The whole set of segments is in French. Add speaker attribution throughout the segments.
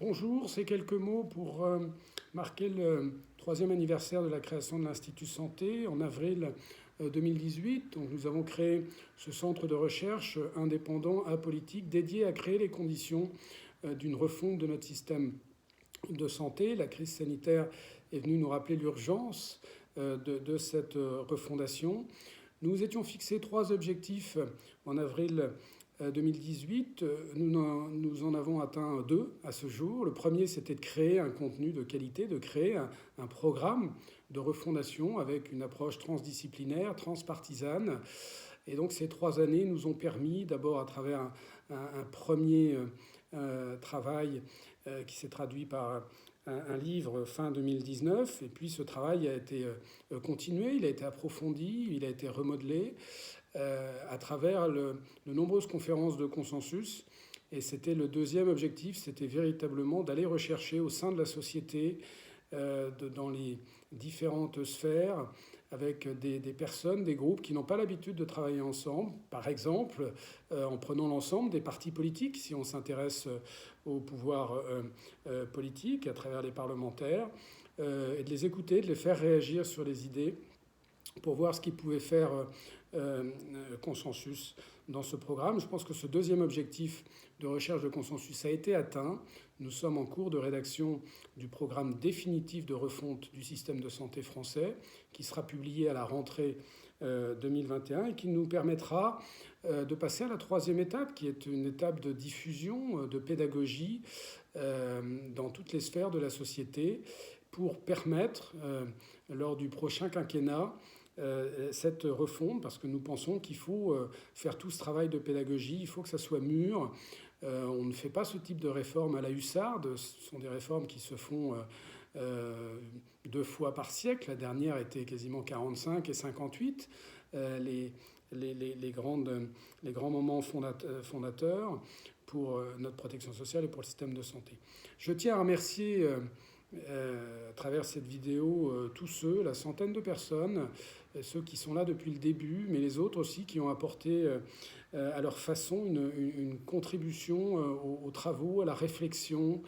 Speaker 1: Bonjour, ces quelques mots pour marquer le troisième anniversaire de la création de l'Institut Santé en avril 2018. Donc, nous avons créé ce centre de recherche indépendant, apolitique, dédié à créer les conditions d'une refonte de notre système de santé. La crise sanitaire est venue nous rappeler l'urgence de cette refondation. Nous étions fixés 3 objectifs en avril 2018, nous en avons atteint 2 à ce jour. Le premier, c'était de créer un contenu de qualité, de créer un programme de refondation avec une approche transdisciplinaire, transpartisane. Et donc ces 3 années nous ont permis, d'abord à travers un premier travail qui s'est traduit par un livre fin 2019, et puis ce travail a été continué, il a été approfondi, il a été remodelé à travers de nombreuses conférences de consensus. Et c'était le deuxième objectif, c'était véritablement d'aller rechercher au sein de la société, dans les différentes sphères, avec des personnes, des groupes qui n'ont pas l'habitude de travailler ensemble. Par exemple, en prenant l'ensemble des partis politiques, si on s'intéresse au pouvoir politique à travers les parlementaires, et de les écouter, de les faire réagir sur les idées pour voir ce qui pouvait faire consensus dans ce programme. Je pense que ce deuxième objectif de recherche de consensus a été atteint. Nous sommes en cours de rédaction du programme définitif de refonte du système de santé français qui sera publié à la rentrée 2021 et qui nous permettra de passer à la troisième étape, qui est une étape de diffusion, de pédagogie dans toutes les sphères de la société pour permettre, lors du prochain quinquennat, cette refonte, parce que nous pensons qu'il faut faire tout ce travail de pédagogie, il faut que ça soit mûr. On ne fait pas ce type de réforme à la hussarde, ce sont des réformes qui se font 2 fois par siècle. La dernière était quasiment 45 et 58, les grands moments fondateurs pour notre protection sociale et pour le système de santé. Je tiens à remercier à travers cette vidéo tous ceux, la centaine de personnes, ceux qui sont là depuis le début, mais les autres aussi qui ont apporté à leur façon une contribution aux travaux, à la réflexion,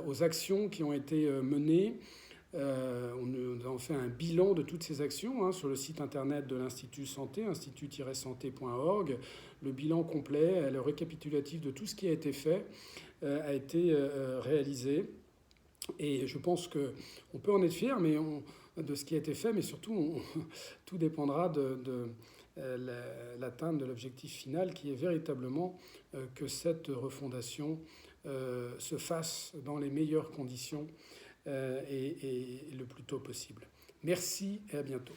Speaker 1: aux actions qui ont été menées. Nous avons fait un bilan de toutes ces actions sur le site internet de l'Institut Santé, institut-santé.org. Le bilan complet, le récapitulatif de tout ce qui a été fait a été réalisé. Et je pense qu'on peut en être fier de ce qui a été fait, mais surtout, tout dépendra de l'atteinte de l'objectif final, qui est véritablement que cette refondation se fasse dans les meilleures conditions et le plus tôt possible. Merci et à bientôt.